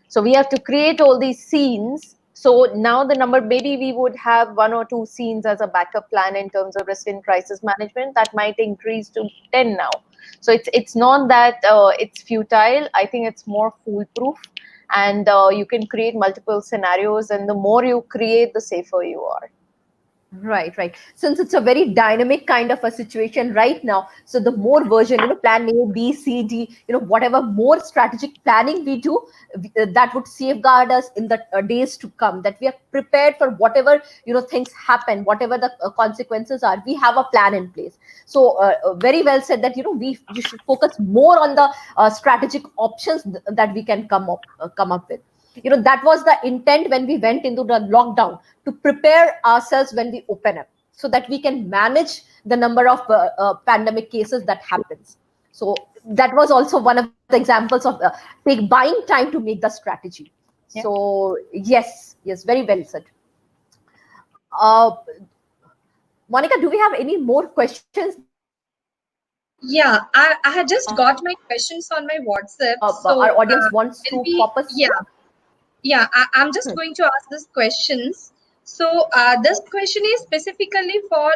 So we have to create all these scenes. So now the number, maybe we would have 1 or 2 scenes as a backup plan in terms of risk and crisis management. That might increase to 10 now. So it's not that it's futile. I think it's more foolproof. And you can create multiple scenarios. And the more you create, the safer you are. Right, right. Since it's a very dynamic kind of a situation right now, so the more version, plan A, B, C, D, whatever more strategic planning we do, that would safeguard us in the days to come, that we are prepared for whatever, things happen, whatever the consequences are, we have a plan in place. So very well said that, we should focus more on the strategic options that we can come up with. That was the intent when we went into the lockdown, to prepare ourselves when we open up, so that we can manage the number of pandemic cases that happens. So that was also one of the examples of take buying time to make the strategy. Yeah. So yes, very well said. uh, Monica, do we have any more questions that we can Yeah, I had just got my questions on my WhatsApp. So our audience wants when to we, pop us? yeah, I'm just going to ask these questions. So this question is specifically for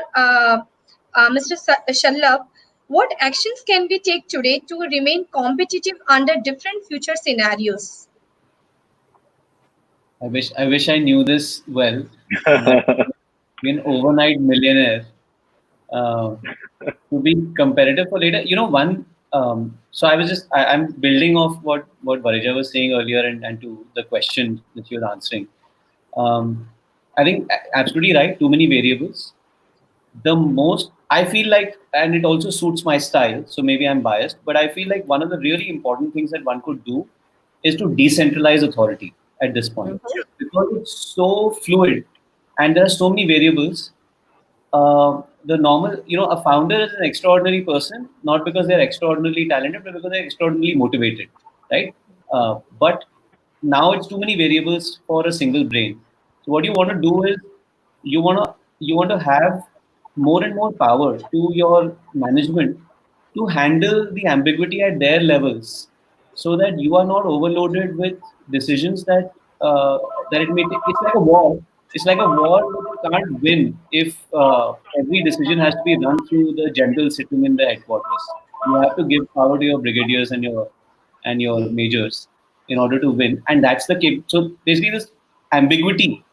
Mr. Shalabh. What actions can we take today to remain competitive under different future scenarios? I wish I knew this well. Be an overnight millionaire to be competitive for later. One. So I'm building off what Varija was saying earlier and to the question that she was answering. I think absolutely right. Too many variables. The most I feel like, and it also suits my style. So maybe I'm biased, but I feel like one of the really important things that one could do is to decentralize authority at this point, because it's so fluid and there are so many variables. The normal, a founder is an extraordinary person, not because they're extraordinarily talented, but because they're extraordinarily motivated, right? But now it's too many variables for a single brain. So what you want to do is you want to have more and more power to your management to handle the ambiguity at their levels, so that you are not overloaded with decisions that it may take. It's like a war. It's like a war that you can't win if every decision has to be run through the general sitting in the headquarters. You have to give power to your brigadiers and your majors in order to win, and that's the so basically this ambiguity,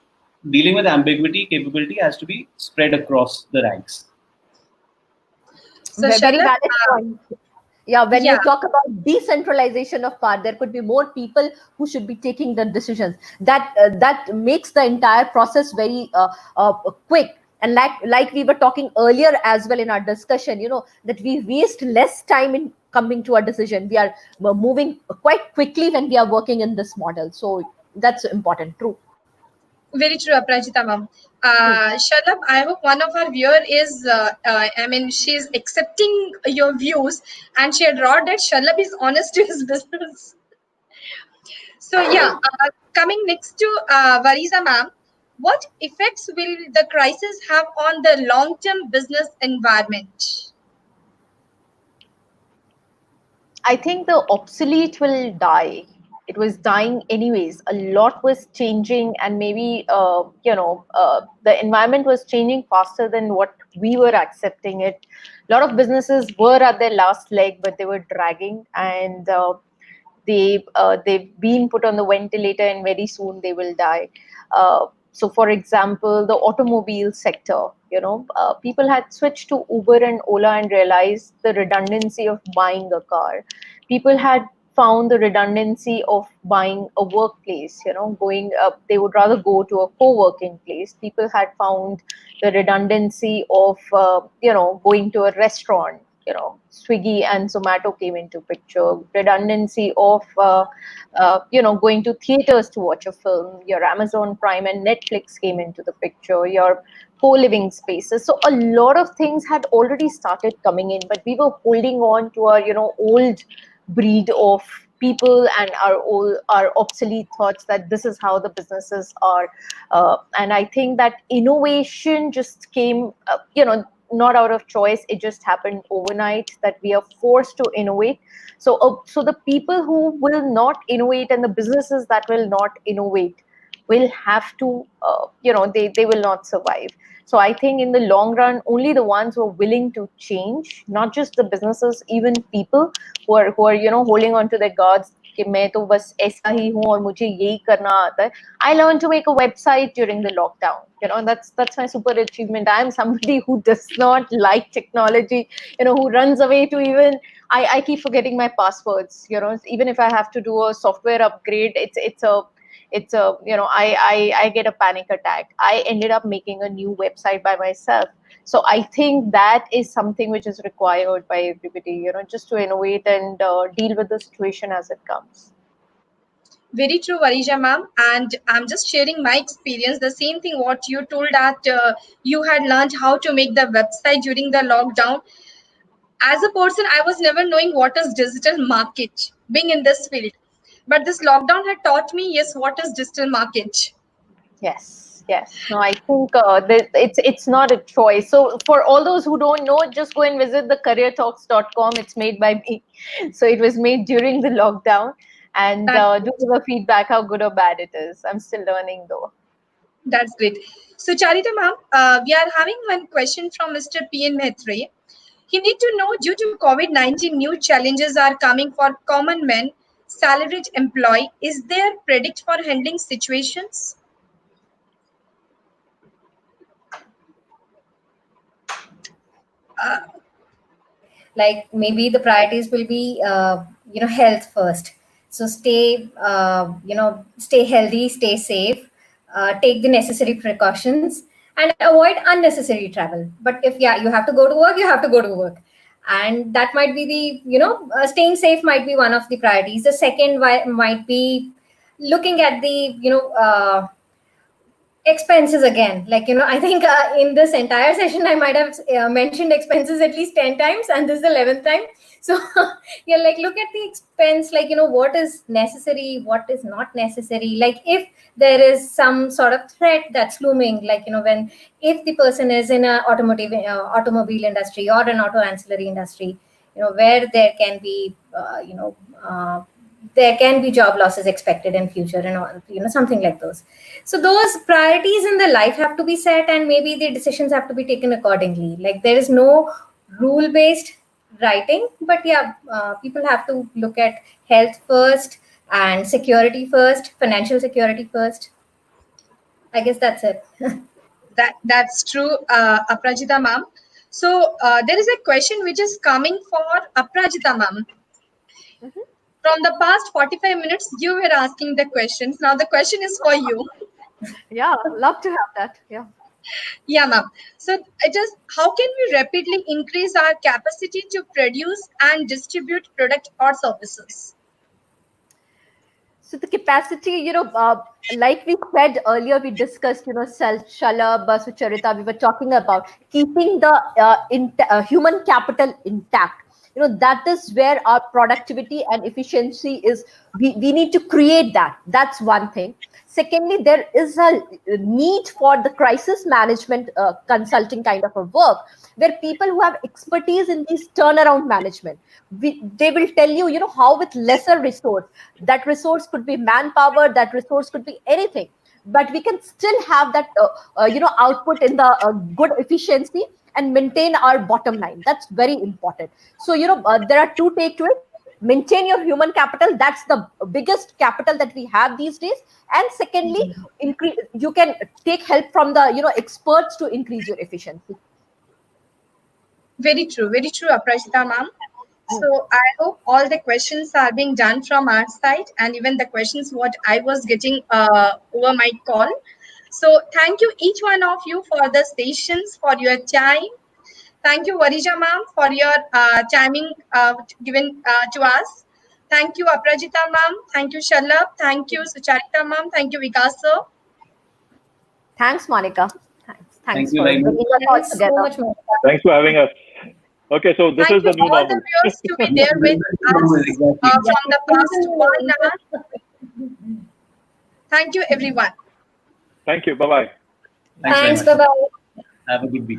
dealing with ambiguity capability has to be spread across the ranks. So Very Shalabh, valid point. Yeah, when yeah, you talk about decentralization of power, there could be more people who should be taking the decisions. That makes the entire process very quick. And like we were talking earlier as well in our discussion, that we waste less time in coming to a decision. We are moving quite quickly when we are working in this model. So that's important. True. very true, Aparajita ma'am. Shalabh, I hope one of our viewer is, she's accepting your views, and she had wrote that Shalabh is honest to his business. So yeah, coming next to Varija ma'am, what effects will the crisis have on the long-term business environment? I think the obsolete will die it was dying anyways. A lot was changing, and maybe the environment was changing faster than what we were accepting it. A lot of businesses were at their last leg, but they were dragging, and they've been put on the ventilator, and very soon they will die. So for example, the automobile sector, people had switched to Uber and Ola and realized the redundancy of buying a car. People had found the redundancy of buying a workplace, going they would rather go to a co-working place. People had found the redundancy of going to a restaurant. Swiggy and Zomato came into picture. Redundancy of going to theaters to watch a film. Your Amazon Prime and Netflix came into the picture. Your co-living spaces. So a lot of things had already started coming in, but we were holding on to our old breed of people and our obsolete thoughts that this is how the businesses are. And I think that innovation just came not out of choice. It just happened overnight that we are forced to innovate. So the people who will not innovate and the businesses that will not innovate will have to they will not survive. So I think in the long run, only the ones who are willing to change, not just the businesses, even people who are holding on to their gods, कि मैं तो बस ऐसा ही हूँ और मुझे यही करना आता है. I learned to make a website during the lockdown. And that's my super achievement. I am somebody who does not like technology. Who runs away to even I keep forgetting my passwords. Even if I have to do a software upgrade, it's a I get a panic attack. I ended up making a new website by myself. So I think that is something which is required by everybody, just to innovate and deal with the situation as it comes. Very true, Varija ma'am. And I'm just sharing my experience. The same thing what you told that you had learned how to make the website during the lockdown. As a person, I was never knowing what is digital market, being in this field. But this lockdown had taught me, yes, what is digital market. Yes. No, I think it's not a choice. So for all those who don't know, just go and visit the careertalks.com. It's made by me. So it was made during the lockdown. And do give a feedback how good or bad it is. I'm still learning though. That's great. So Charita ma'am, we are having one question from Mr. P.N. Mehtre. He need to know, due to COVID-19, new challenges are coming for common men, salaried employee. Is there predict for handling situations? Like maybe the priorities will be health first. So stay healthy, stay safe, take the necessary precautions, and avoid unnecessary travel. But if you have to go to work, you have to go to work. And that might be the staying safe might be one of the priorities. The second might be looking at the expenses again. I think in this entire session I might have mentioned expenses at least 10 times, and this is the 11th time. So look at the expense, what is necessary, what is not necessary. If there is some sort of threat that's looming, if the person is in a automobile industry or an auto ancillary industry, where there can be there can be job losses expected in future, and all, something like those. So those priorities in the life have to be set, and maybe the decisions have to be taken accordingly. There is no rule based writing, but people have to look at health first and security first, financial security first. I guess that's it. That's true, Aparajita ma'am. So there is a question which is coming for Aparajita ma'am. Mm-hmm. From the past 45 minutes, you were asking the questions. Now the question is for you. Yeah, love to have that. Yeah, ma'am. So how can we rapidly increase our capacity to produce and distribute product or services? So the capacity, like we said earlier, we discussed, Shalabh, Sucharita, we were talking about keeping the human capital intact. That is where our productivity and efficiency is. We need to create that. That's one thing. Secondly, there is a need for the crisis management consulting kind of a work, where people who have expertise in these turnaround management, they will tell you, how with lesser resource, that resource could be manpower, that resource could be anything, but we can still have that output in the good efficiency and maintain our bottom line. That's very important. So there are two take to it. Maintain your human capital. That's the biggest capital that we have these days. And secondly, increase, you can take help from the experts to increase your efficiency. Very true, Aparajita ma'am. So I hope all the questions are being done from our side, and even the questions what I was getting over my call. So thank you each one of you for the stations, for your time. Thank you, Varija ma'am, for your timing given to us. Thank you, Aparajita ma'am. Thank you, Shalabh. Thank you, Sucharita ma'am. Thank you, Vikas sir. Thanks, Monica. Thanks Thank you for very much. bringing us all Thanks so together. much, Monica. Thanks for having us. Okay, so this Thank is the you new all the normal. viewers to be there with us from the past 1 hour. Thank you, everyone. Thank you. Bye-bye. Thanks very Thanks. much. Bye bye. Have a good week.